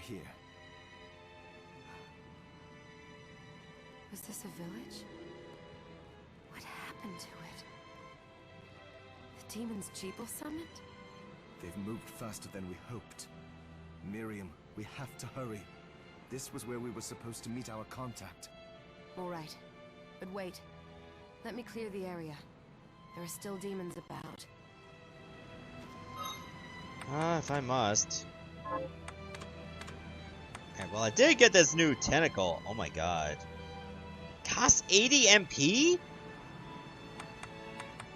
here. Was this a village? What happened to it? The demons Jeeble summoned? They've moved faster than we hoped. Miriam, we have to hurry. This was where we were supposed to meet our contact. All right. But wait. Let me clear the area. There are still demons about. If I must. Alright, well I did get this new tentacle. Oh my god. Costs 80 MP?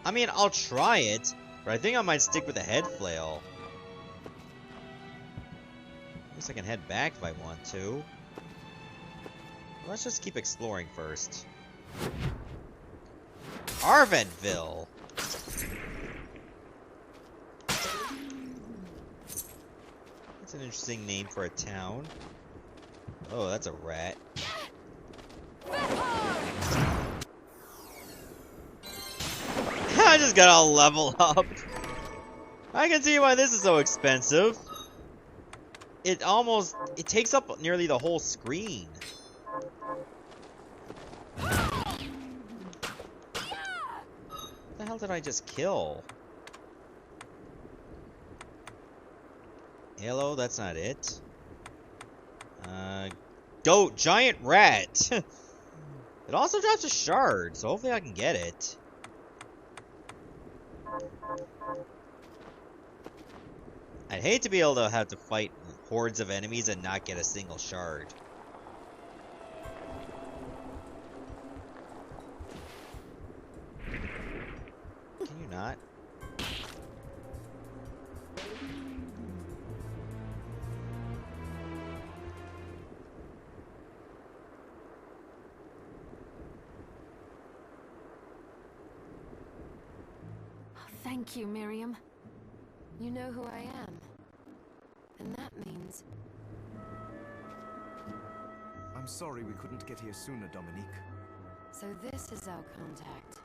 I mean, I'll try it, but I think I might stick with the head flail. I guess I can head back if I want to. Let's just keep exploring first. Arvantville. That's an interesting name for a town. Oh, that's a rat. I just got all level up. I can see why this is so expensive. It takes up nearly the whole screen. What the hell did I just kill? Hello, that's not it. Goat, giant rat. It also drops a shard, so hopefully I can get it. I'd hate to be able to have to fight hordes of enemies and not get a single shard. Can you not? Thank you, Miriam. You know who I am. And that means... I'm sorry we couldn't get here sooner, Dominique. So this is our contact.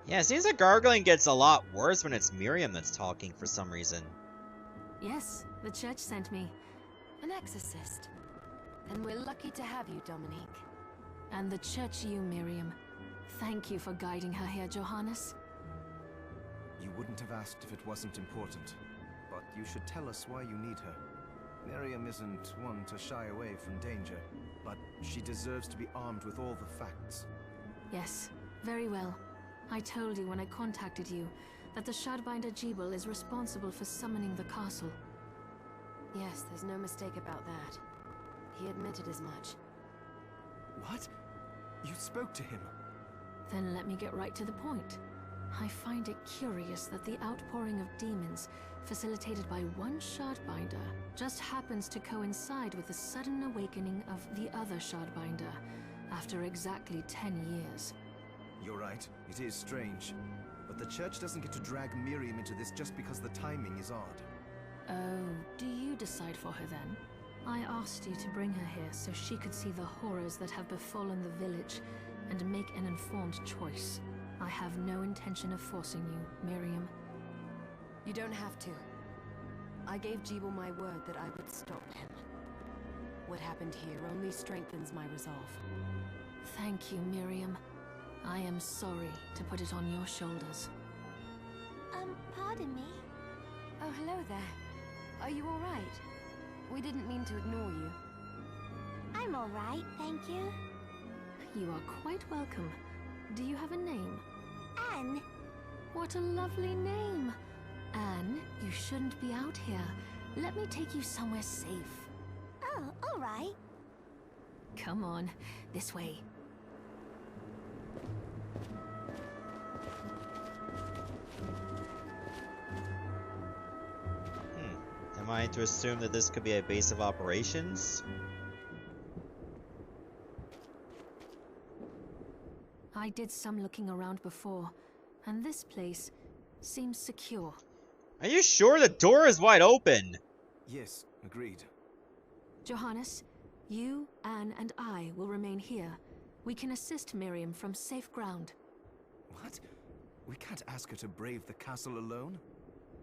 Yeah, it seems like gargling gets a lot worse when it's Miriam that's talking for some reason. Yes, the church sent me. An exorcist. And we're lucky to have you, Dominique. And the church you, Miriam. Thank you for guiding her here, Johannes. You wouldn't have asked if it wasn't important. But you should tell us why you need her. Miriam isn't one to shy away from danger, but she deserves to be armed with all the facts. Yes, very well. I told you when I contacted you that the Shardbinder Jeeble is responsible for summoning the castle. Yes, there's no mistake about that. He admitted as much. What? You spoke to him? Then let me get right to the point. I find it curious that the outpouring of demons, facilitated by one Shardbinder, just happens to coincide with the sudden awakening of the other Shardbinder, after exactly 10 years. You're right, it is strange. But the church doesn't get to drag Miriam into this just because the timing is odd. Oh, do you decide for her then? I asked you to bring her here so she could see the horrors that have befallen the village and make an informed choice. I have no intention of forcing you, Miriam. You don't have to. I gave Jeeble my word that I would stop him. What happened here only strengthens my resolve. Thank you, Miriam. I am sorry to put it on your shoulders. Pardon me? Oh, hello there. Are you all right? We didn't mean to ignore you. I'm all right, thank you. You are quite welcome. Do you have a name? Anne. What a lovely name. Anne, you shouldn't be out here. Let me take you somewhere safe. Oh, all right. Come on, this way. Am I to assume that this could be a base of operations? I did some looking around before, and this place seems secure. Are you sure the door is wide open? Yes, agreed. Johannes, you, Anne, and I will remain here. We can assist Miriam from safe ground. What? We can't ask her to brave the castle alone?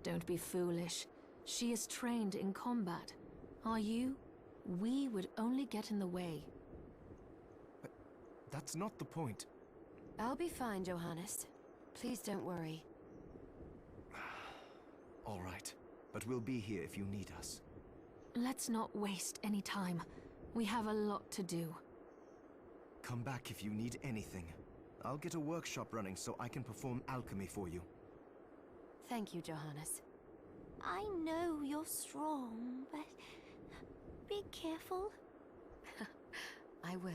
Don't be foolish. She is trained in combat. Are you? we would only get in the way. But that's not the point. I'll be fine, Johannes. Please don't worry. All right, but we'll be here if you need us. Let's not waste any time. We have a lot to do. Come back if you need anything. I'll get a workshop running so I can perform alchemy for you. Thank you, Johannes. I know you're strong, but be careful. I will.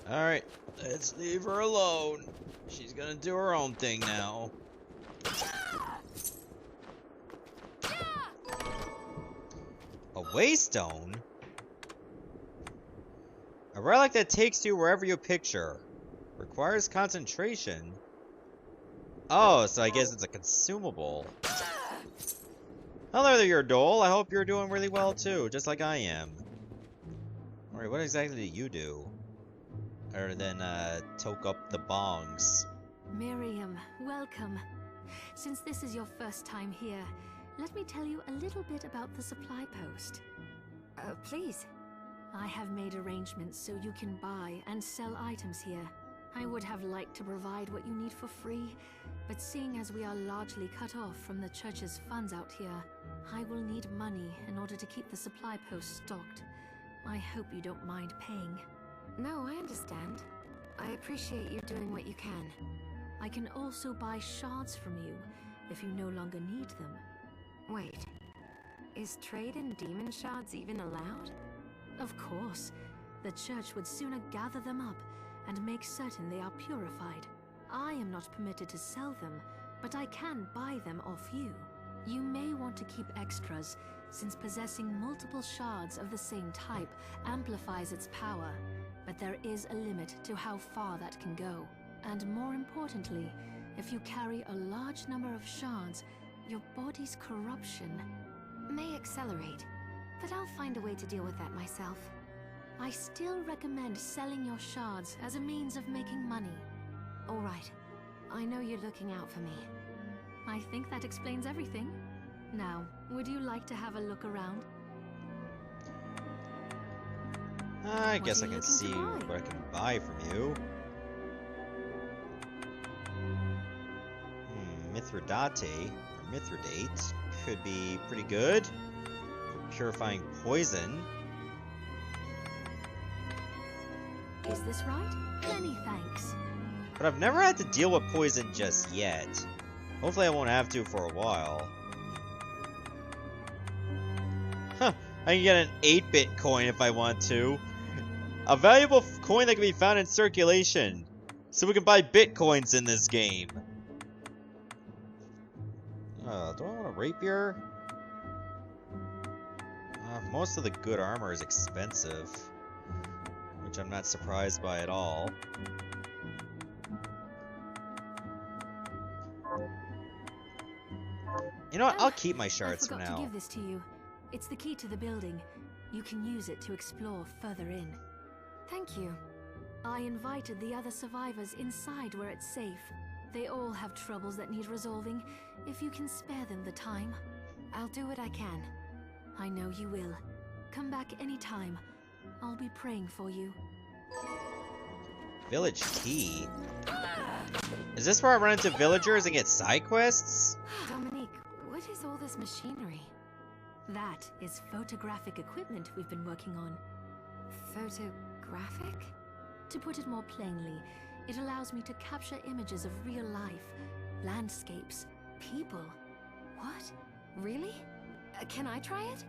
Alright, let's leave her alone. She's gonna do her own thing now. A waystone? A relic that takes you wherever you picture. Requires concentration. Oh, so I guess it's a consumable. Hello there, your doll. I hope you're doing really well too, just like I am. Alright, what exactly do you do? Other than, toke up the bongs. Miriam, welcome. Since this is your first time here, let me tell you a little bit about the supply post. Please. I have made arrangements so you can buy and sell items here. I would have liked to provide what you need for free, but seeing as we are largely cut off from the church's funds out here, I will need money in order to keep the supply post stocked. I hope you don't mind paying. No, I understand. I appreciate you doing what you can. I can also buy shards from you if you no longer need them. Wait. Is trade in demon shards even allowed? Of course. The church would sooner gather them up and make certain they are purified. I am not permitted to sell them, but I can buy them off you. You may want to keep extras, since possessing multiple shards of the same type amplifies its power, but there is a limit to how far that can go. And more importantly, if you carry a large number of shards, your body's corruption may accelerate, but I'll find a way to deal with that myself. I still recommend selling your shards as a means of making money. All right. I know you're looking out for me. I think that explains everything. Now, would you like to have a look around? I guess I can see what I can buy from you. Mithridate, or Mithridate, could be pretty good. For purifying poison. Is this right? Many thanks. But I've never had to deal with poison just yet. Hopefully I won't have to for a while. Huh, I can get an 8-bit coin if I want to. A valuable coin that can be found in circulation. So we can buy bitcoins in this game. Do I want a rapier? Most of the good armor is expensive. Which I'm not surprised by at all. You know what? I'll keep my shards for I now. forgot to give this to you. It's the key to the building. You can use it to explore further in. Thank you. I invited the other survivors inside where it's safe. They all have troubles that need resolving, if you can spare them the time. I'll do what I can. I know you will. Come back anytime. I'll be praying for you. Village key? Is this where I run into villagers and get side quests? Dominique, what is all this machinery? That is photographic equipment we've been working on. Photographic? To put it more plainly, it allows me to capture images of real life, landscapes, people. What? Really? Can I try it?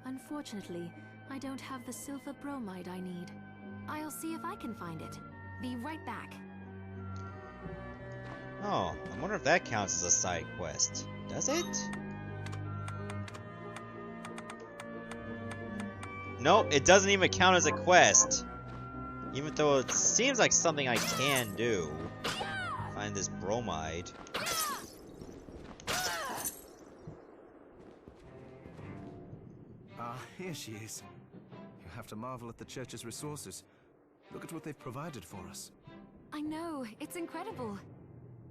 Unfortunately, I don't have the silver bromide I need. I'll see if I can find it. Be right back. Oh, I wonder if that counts as a side quest. Does it? Nope, it doesn't even count as a quest. Even though it seems like something I can do. Find this bromide. Ah, here she is. You have to marvel at the church's resources. Look at what they've provided for us. I know, it's incredible.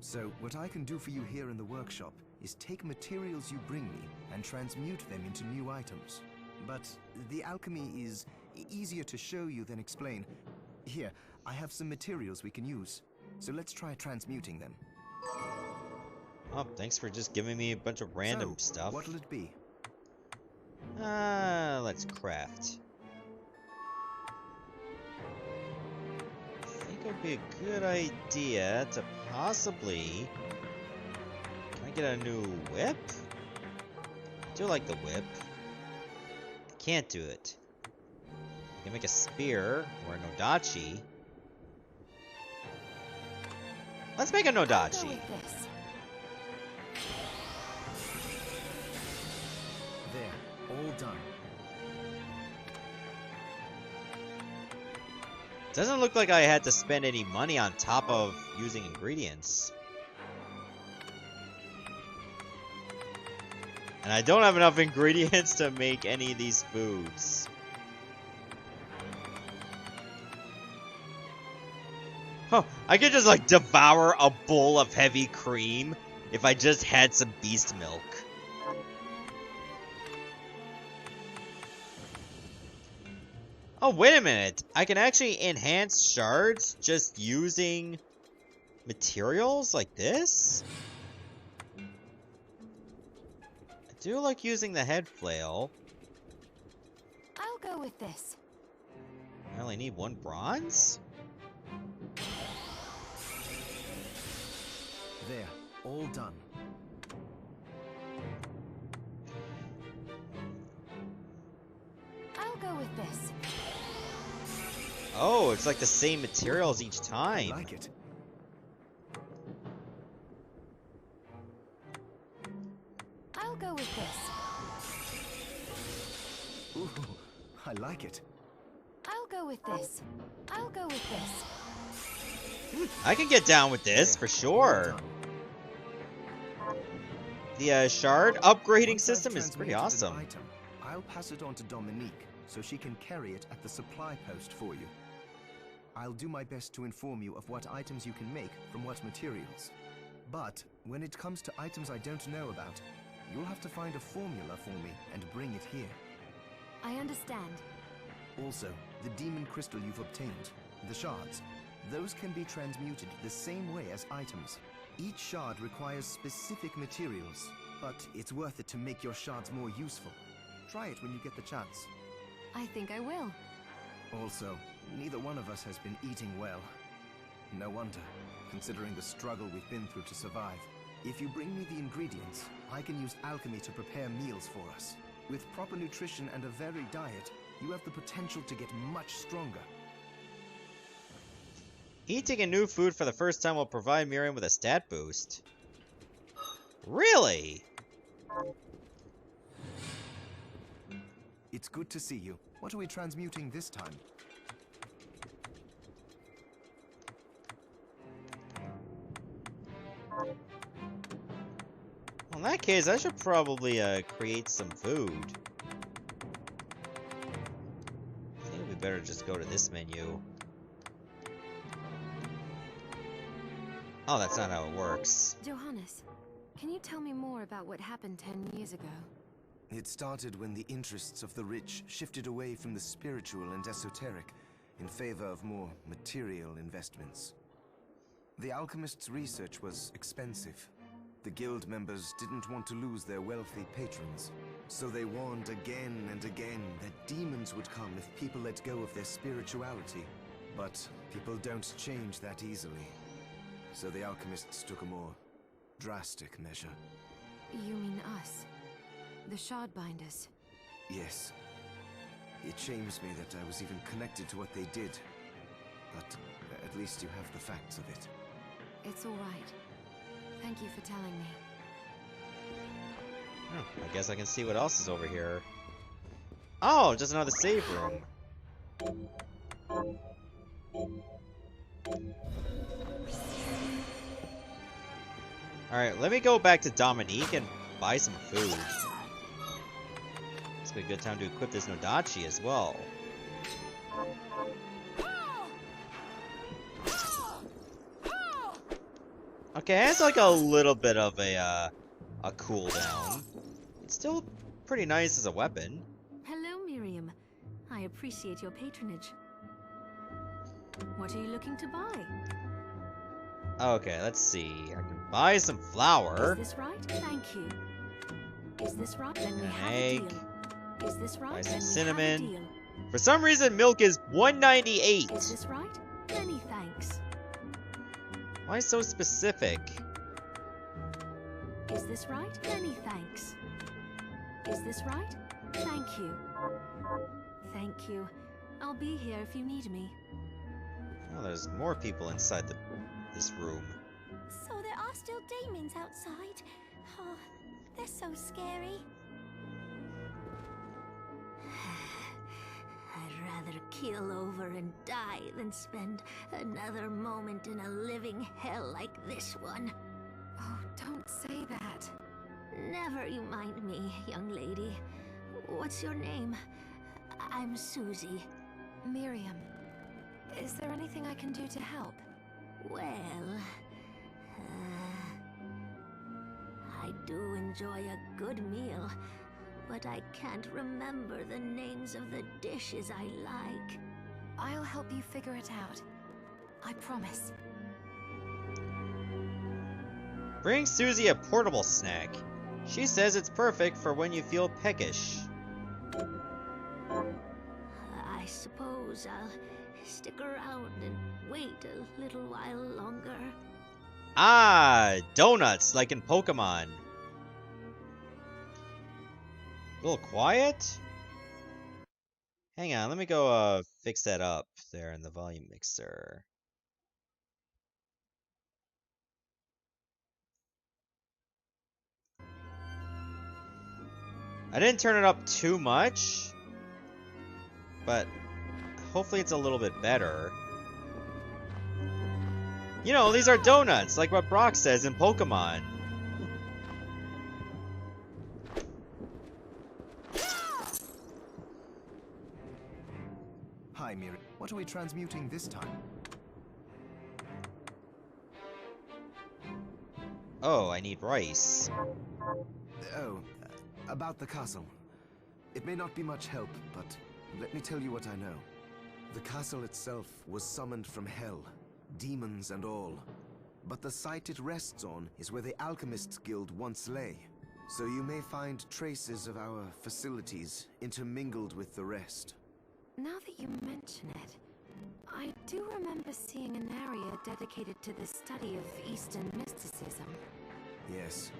So, what I can do for you here in the workshop is take materials you bring me and transmute them into new items. But the alchemy is easier to show you than explain. Here, I have some materials we can use, so let's try transmuting them. Oh, thanks for just giving me a bunch of random stuff. What'll it be? Let's craft. I think it would be a good idea to possibly... Can I get a new whip? I do like the whip. I can't do it. I can make a spear or a nodachi. Let's make a nodachi. There, all done. Doesn't look like I had to spend any money on top of using ingredients. And I don't have enough ingredients to make any of these foods. Oh, I could just like devour a bowl of heavy cream if I just had some beast milk. Oh, wait a minute. I can actually enhance shards just using materials like this? I do like using the head flail. I'll go with this. I only need 1 bronze? There, all done. I'll go with this. Oh, it's like the same materials each time. I like it. I'll go with this. Ooh, I like it. I'll go with this. I'll go with this. I can get down with this, for sure. The shard upgrading system is pretty awesome. Item, I'll pass it on to Dominique, so she can carry it at the supply post for you. I'll do my best to inform you of what items you can make from what materials. But when it comes to items I don't know about, you'll have to find a formula for me and bring it here. I understand. Also, the demon crystal you've obtained, the shards, those can be transmuted the same way as items. Each shard requires specific materials, but it's worth it to make your shards more useful. Try it when you get the chance. I think I will. Also, neither one of us has been eating well. No wonder, considering the struggle we've been through to survive. If you bring me the ingredients, I can use alchemy to prepare meals for us. With proper nutrition and a varied diet, you have the potential to get much stronger. Eating a new food for the first time will provide Miriam with a stat boost. Really? It's good to see you. What are we transmuting this time? Well, in that case, I should probably create some food. I think we better just go to this menu. Oh, that's not how it works. Johannes, can you tell me more about what happened 10 years ago? It started when the interests of the rich shifted away from the spiritual and esoteric in favor of more material investments. The alchemist's research was expensive. The guild members didn't want to lose their wealthy patrons, so they warned again and again that demons would come if people let go of their spirituality. But people don't change that easily. So the alchemists took a more drastic measure. You mean us? The Shardbinders? Yes. It shames me that I was even connected to what they did. But at least you have the facts of it. It's all right. Thank you for telling me. Oh, I guess I can see what else is over here. Oh, just another save room. Alright, let me go back to Dominique and buy some food. It's be a good time to equip this Nodachi as well. Okay, it's like a little bit of a a cooldown. It's still pretty nice as a weapon. Hello, Miriam. I appreciate your patronage. What are you looking to buy? Okay, let's see. I can buy some flour. Is this right? Thank you. Is this right? Then we An have egg. a deal. Is this right? Buy Then some we have a cinnamon. deal. For some reason, milk is $1.98. Is this right? Many thanks. Why so specific? Is this right? Many thanks. Is this right? Thank you. Thank you. I'll be here if you need me. Oh, there's more people inside this room. So there are still demons outside. Oh, they're so scary. I'd rather keel over and die than spend another moment in a living hell like this one. Oh, don't say that. Never you mind me, young lady. What's your name? I'm Susie. Miriam, is there anything I can do to help? Well, I do enjoy a good meal, but I can't remember the names of the dishes I like. I'll help you figure it out. I promise. Bring Susie a portable snack. She says it's perfect for when you feel peckish. I suppose I'll stick around and wait a little while longer. Ah, donuts, like in Pokemon. A little quiet? Hang on, let me go fix that up there in the volume mixer. I didn't turn it up too much, but hopefully it's a little bit better. You know, these are donuts, like what Brock says in Pokemon. Hi, Miri. What are we transmuting this time? Oh, I need rice. Oh, about the castle. It may not be much help, but let me tell you what I know. The castle itself was summoned from hell, demons and all. But the site it rests on is where the Alchemists Guild once lay. So you may find traces of our facilities intermingled with the rest. Now that you mention it, I do remember seeing an area dedicated to the study of Eastern mysticism. Yes,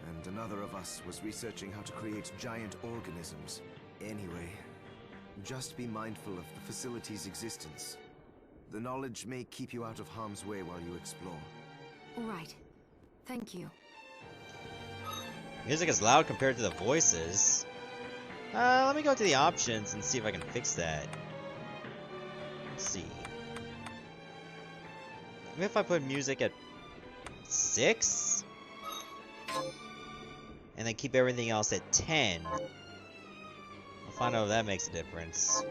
and another of us was researching how to create giant organisms. Anyway, just be mindful of the facility's existence. The knowledge may keep you out of harm's way while you explore. All right. Thank you. Music is loud compared to the voices. Let me go to the options and see if I can fix that. Let's see. Maybe if I put music at 6? And then keep everything else at 10. I'll find out if that makes a difference.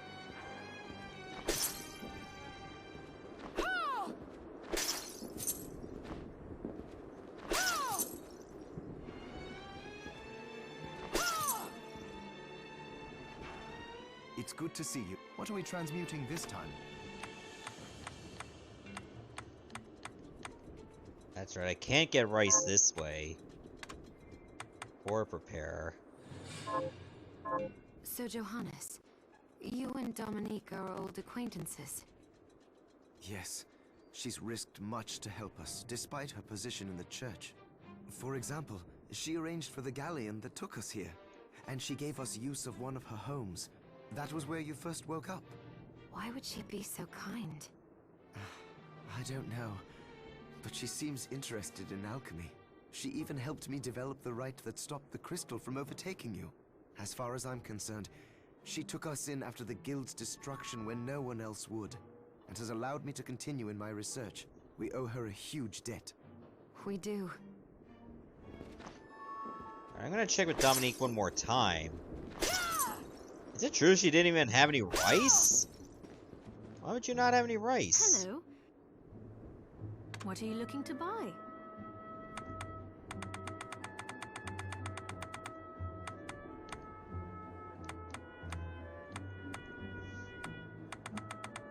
It's good to see you. What are we transmuting this time? That's right, I can't get rice this way. Or prepare. So, Johannes, you and Dominique are old acquaintances. Yes, she's risked much to help us, despite her position in the church. For example, she arranged for the galleon that took us here, and she gave us use of one of her homes. That was where you first woke up. Why would she be so kind? I don't know, but she seems interested in alchemy. She even helped me develop the rite that stopped the crystal from overtaking you. As far as I'm concerned, she took us in after the guild's destruction when no one else would, and has allowed me to continue in my research. We owe her a huge debt. We do. I'm gonna check with Dominique one more time. Is it true she didn't even have any rice? Why would you not have any rice? Hello. What are you looking to buy?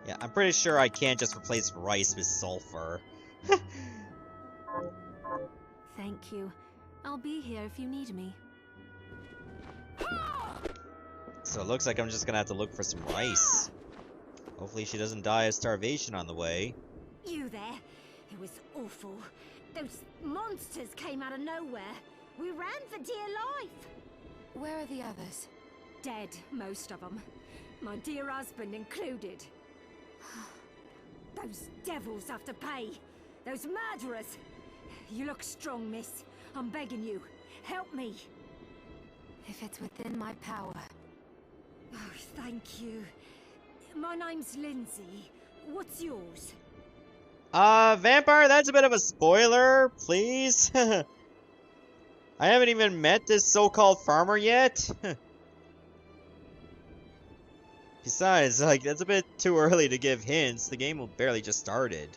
Yeah, I'm pretty sure I can't just replace rice with sulfur. Thank you. I'll be here if you need me. So it looks like I'm just gonna have to look for some rice. Hopefully she doesn't die of starvation on the way. You there? It was awful. Those monsters came out of nowhere. We ran for dear life. Where are the others? Dead, most of them. My dear husband included. Those devils have to pay. Those murderers. You look strong, miss. I'm begging you. Help me. If it's within my power. Oh, thank you. My name's Lindsay. What's yours? Vampire, that's a bit of a spoiler, please. I haven't even met this so-called farmer yet. Besides, like, that's a bit too early to give hints. The game will barely just started.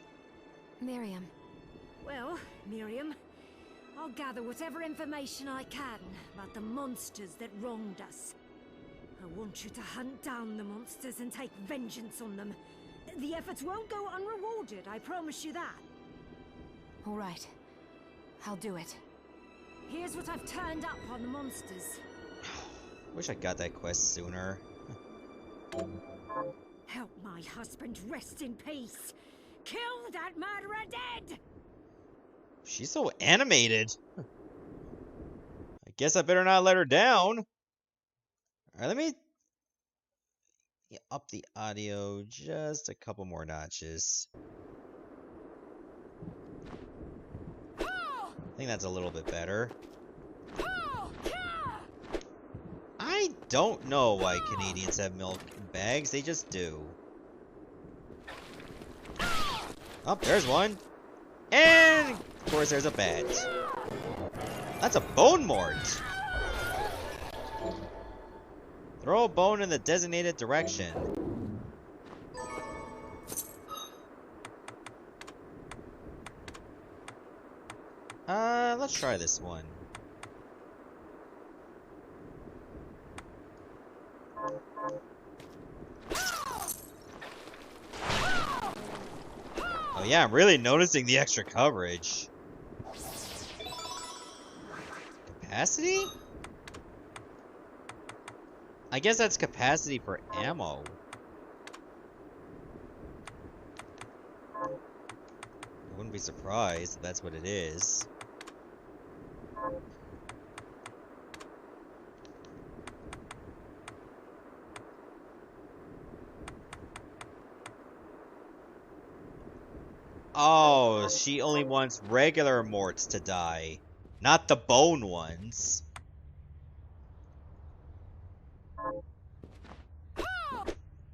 Miriam. Well, Miriam, I'll gather whatever information I can about the monsters that wronged us. I want you to hunt down the monsters and take vengeance on them. The efforts won't go unrewarded, I promise you that. All right. I'll do it. Here's what I've turned up on the monsters. Wish I got that quest sooner. Help my husband rest in peace. Kill that murderer dead! She's so animated. I guess I better not let her down. Alright, let me up the audio just a couple more notches. I think that's a little bit better. I don't know why Canadians have milk in bags, they just do. Oh, there's one. And, of course, there's a bat. That's a bone mort. Throw a bone in the designated direction. Let's try this one. Oh yeah, I'm really noticing the extra coverage. Capacity? I guess that's capacity for ammo. I wouldn't be surprised if that's what it is. Oh, she only wants regular morts to die, not the bone ones.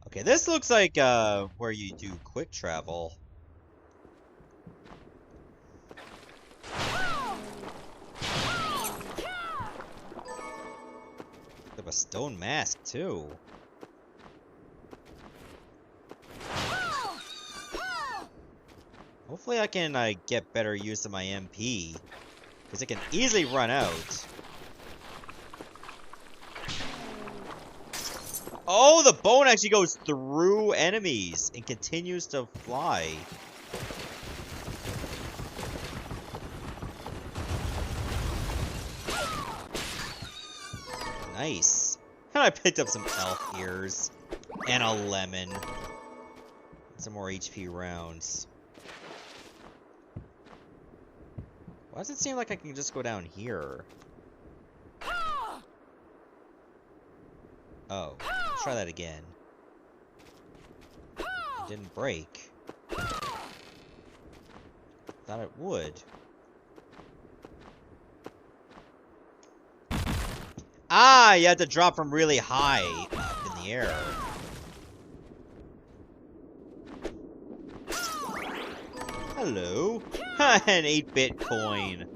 Okay, this looks like where you do quick travel. They have a stone mask too. Hopefully I can get better use of my MP, because it can easily run out. Oh, the bone actually goes through enemies and continues to fly. Nice. And I picked up some elf ears and a lemon. Some more HP rounds. Why does it seem like I can just go down here? Oh, let's try that again. It didn't break. Thought it would. Ah, you had to drop from really high up in the air. Hello. An 8-bit coin.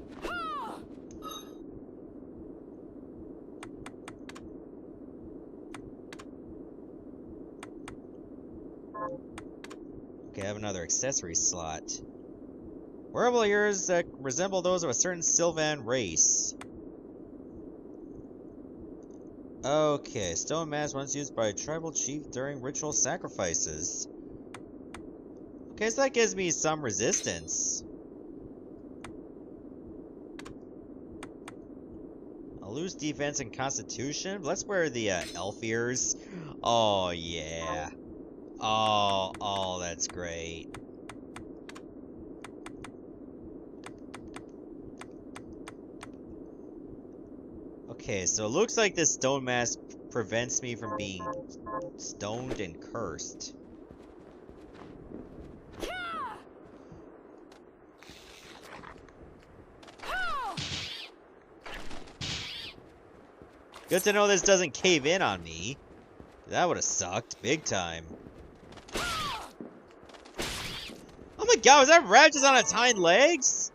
Okay, I have another accessory slot. Wearable ears that resemble those of a certain Sylvan race. Okay, stone mask once used by a tribal chief during ritual sacrifices. Okay, so that gives me some resistance. I'll lose defense and constitution. Let's wear the elf ears. Oh, yeah. Oh, that's great. Okay, so it looks like this stone mask prevents me from being stoned and cursed. Good to know this doesn't cave in on me. That would have sucked big time. Oh my god, was that rat just on its hind legs?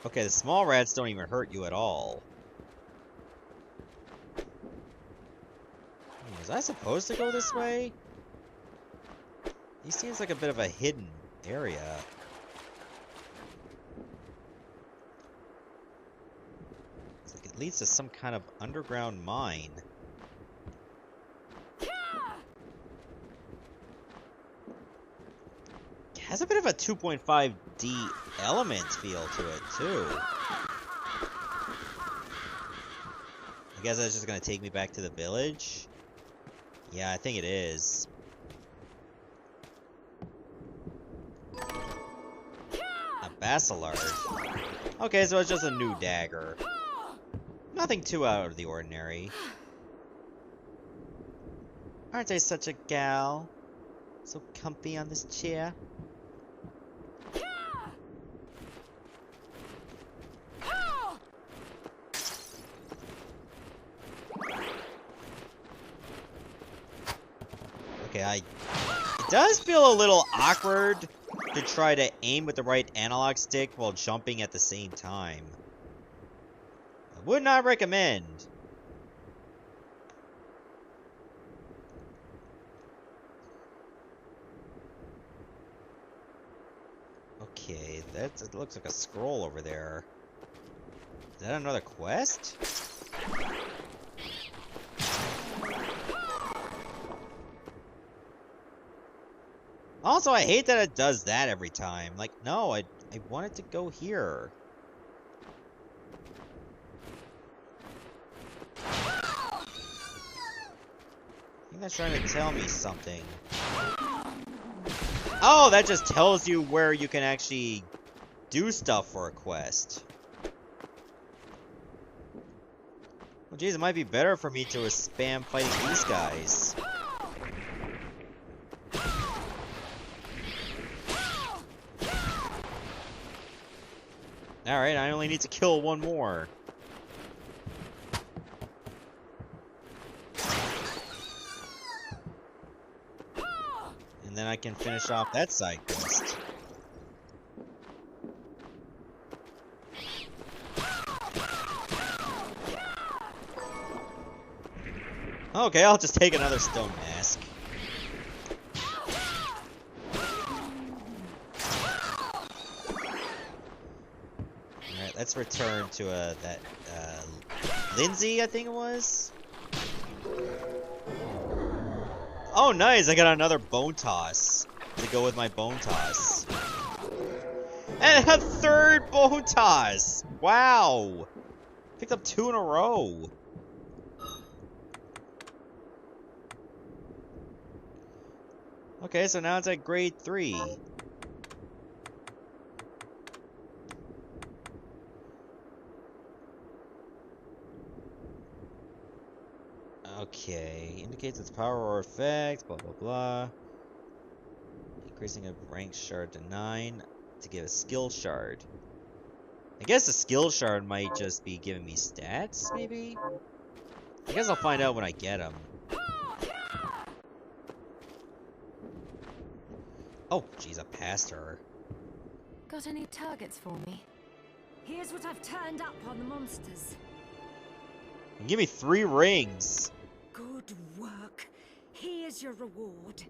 Okay, the small rats don't even hurt you at all. Was I supposed to go this way? He seems like a bit of a hidden area. It's like it leads to some kind of underground mine. It has a bit of a 2.5D element feel to it, too. I guess that's just gonna take me back to the village? Yeah, I think it is. A Basilard. Okay, so it's just a new dagger. Nothing too out of the ordinary. Aren't I such a gal? So comfy on this chair. Okay, it does feel a little awkward to try to aim with the right analog stick while jumping at the same time. I would not recommend. Okay, it looks like a scroll over there. Is that another quest? Also, I hate that it does that every time. Like, no, I wanted to go here. I think that's trying to tell me something. Oh, that just tells you where you can actually do stuff for a quest. Well, geez, it might be better for me to spam fighting these guys. Alright, I only need to kill one more. And then I can finish off that side quest. Okay, I'll just take another stone mask. Alright, let's return to that Lindsay, I think it was. Oh, nice! I got another bone toss to go with my bone toss. And a third bone toss! Wow! Picked up 2 in a row. Okay, so now it's at grade 3. Okay, indicates its power or effect, blah blah blah. Increasing a rank shard to 9 to give a skill shard. I guess a skill shard might just be giving me stats, maybe? I guess I'll find out when I get them. Oh, jeez, I passed her. Got any targets for me? Here's what I've turned up on the monsters. And give me 3 rings. Good work. Here's your reward.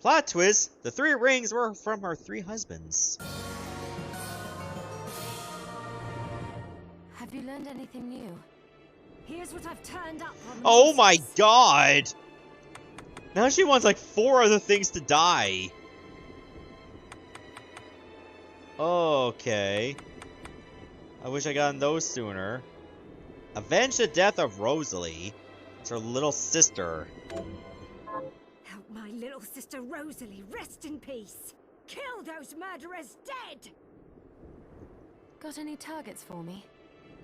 Plot twist, the 3 rings were from her 3 husbands. Have you learned anything new? Here's what I've turned up on. Oh my god! Now she wants like 4 other things to die. Okay. I wish I gotten those sooner. Avenge the death of Rosalie. It's her little sister. Help my little sister Rosalie rest in peace. Kill those murderers dead! Got any targets for me?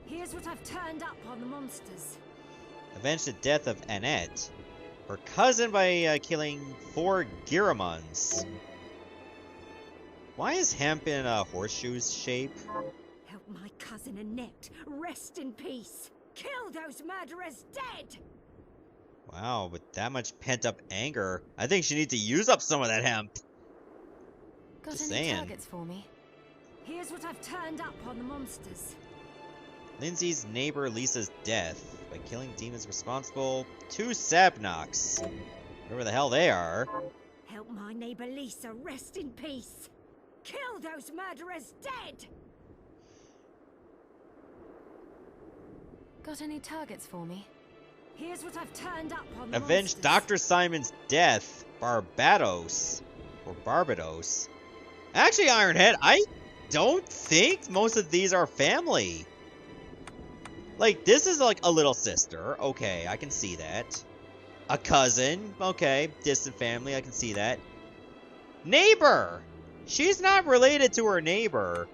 Here's what I've turned up on the monsters. Avenge the death of Annette. Her cousin by killing 4 Giramons. Why is hemp in a horseshoe's shape? Help my cousin Annette rest in peace. Kill those murderers dead! Wow, with that much pent-up anger, I think she needs to use up some of that hemp. Got Just any saying. targets for me? Here's what I've turned up on the monsters. Lindsay's neighbor Lisa's death by killing demons responsible. 2 Sabnoks. Whoever the hell they are. Help my neighbor Lisa rest in peace. Kill those murderers dead! Got any targets for me? Here's what I've turned up on the Avenge monsters. Dr. Simon's death. Barbados. Or Barbados. Actually, Ironhead, I don't think most of these are family. Like, this is like a little sister. Okay, I can see that. A cousin. Okay, distant family. I can see that. Neighbor! She's not related to her neighbor.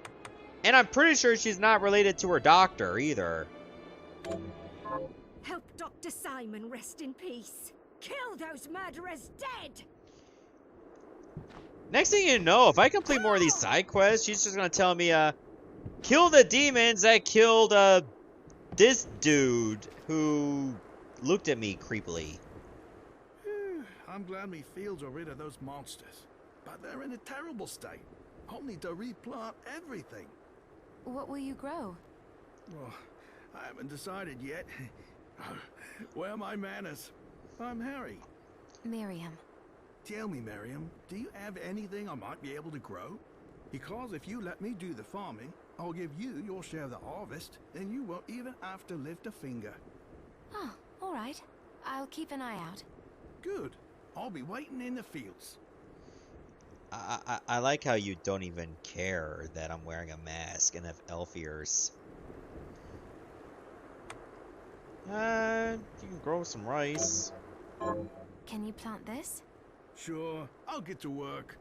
And I'm pretty sure she's not related to her doctor either. Help Dr. Simon rest in peace. Kill those murderers dead! Next thing you know, if I complete more of these side quests, she's just gonna tell me, kill the demons that killed, this dude who looked at me creepily. I'm glad me fields are rid of those monsters. But they're in a terrible state. I'll need to replant everything. What will you grow? Well, I haven't decided yet. Where are my manners? I'm Harry. Miriam. Tell me, Miriam, do you have anything I might be able to grow? Because if you let me do the farming, I'll give you your share of the harvest, and you won't even have to lift a finger. Oh, all right. I'll keep an eye out. Good. I'll be waiting in the fields. I like how you don't even care that I'm wearing a mask and have elf ears. You can grow some rice. Can you plant this? Sure, I'll get to work.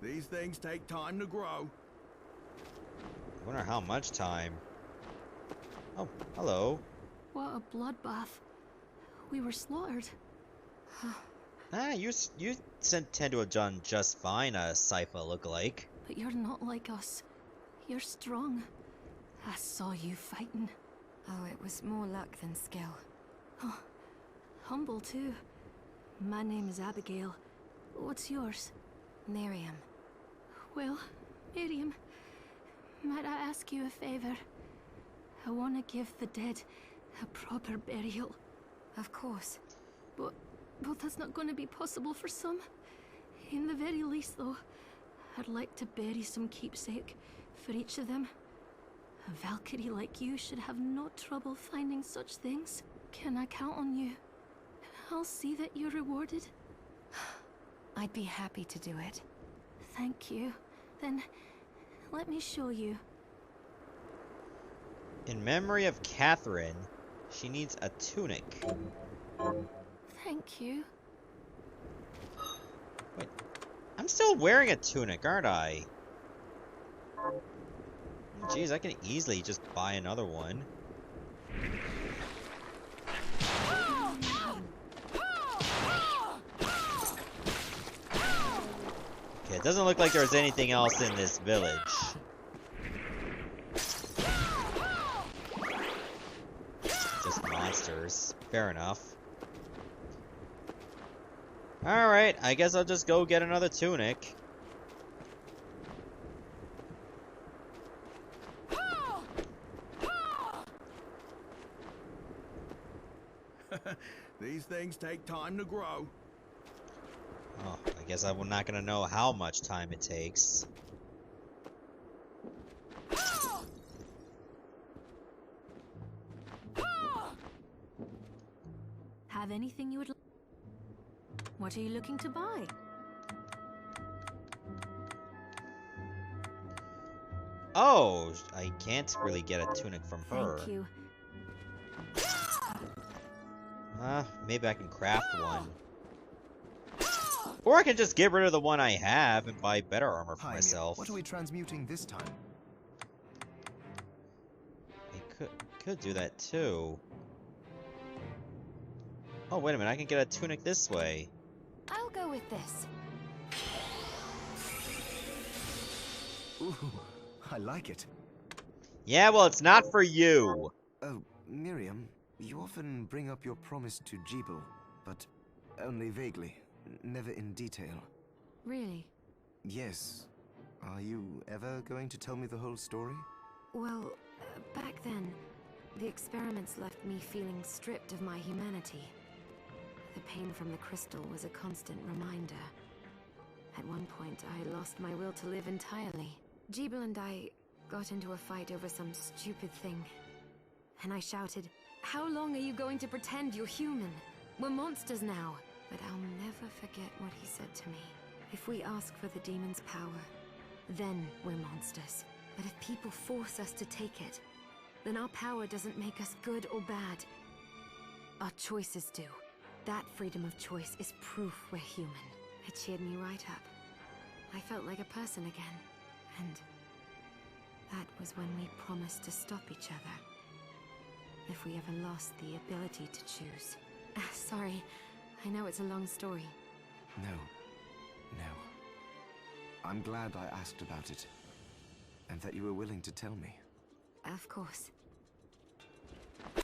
These things take time to grow. I wonder how much time. Oh, hello. What a bloodbath. We were slaughtered. You tend to have done just fine, Sypha lookalike. But you're not like us. You're strong. I saw you fighting. Oh, it was more luck than skill. Oh, humble too. My name is Abigail. What's yours? Miriam. Well, Miriam, might I ask you a favor? I want to give the dead a proper burial. Of course. But that's not going to be possible for some. In the very least, though, I'd like to bury some keepsake for each of them. A Valkyrie like you should have no trouble finding such things. Can I count on you? I'll see that you're rewarded. I'd be happy to do it. Thank you. Then, let me show you. In memory of Catherine, she needs a tunic. Thank you. Wait, I'm still wearing a tunic, aren't I? Jeez, I can easily just buy another one. Okay, it doesn't look like there's anything else in this village. Just monsters. Fair enough. Alright, I guess I'll just go get another tunic. These things take time to grow. Oh, I guess I'm not gonna know how much time it takes. have anything you would What are you looking to buy? Oh, I can't really get a tunic from her. Thank you. Maybe I can craft one. Or I can just get rid of the one I have and buy better armor for myself. What are we transmuting this time? I could do that too. Oh, wait a minute, I can get a tunic this way. I'll go with this. Ooh, I like it. Yeah, well, it's not for you. Oh, Miriam, you often bring up your promise to Jebel, but only vaguely, never in detail. Really? Yes. Are you ever going to tell me the whole story? Well, back then, the experiments left me feeling stripped of my humanity. The pain from the crystal was a constant reminder. At one point, I lost my will to live entirely. Jebel and I got into a fight over some stupid thing. And I shouted, "How long are you going to pretend you're human? We're monsters now." But I'll never forget what he said to me. If we ask for the demon's power, then we're monsters. But if people force us to take it, then our power doesn't make us good or bad. Our choices do. That freedom of choice is proof we're human. It cheered me right up. I felt like a person again. And that was when we promised to stop each other. If we ever lost the ability to choose. Sorry, I know it's a long story. No. I'm glad I asked about it, and that you were willing to tell me. Of course.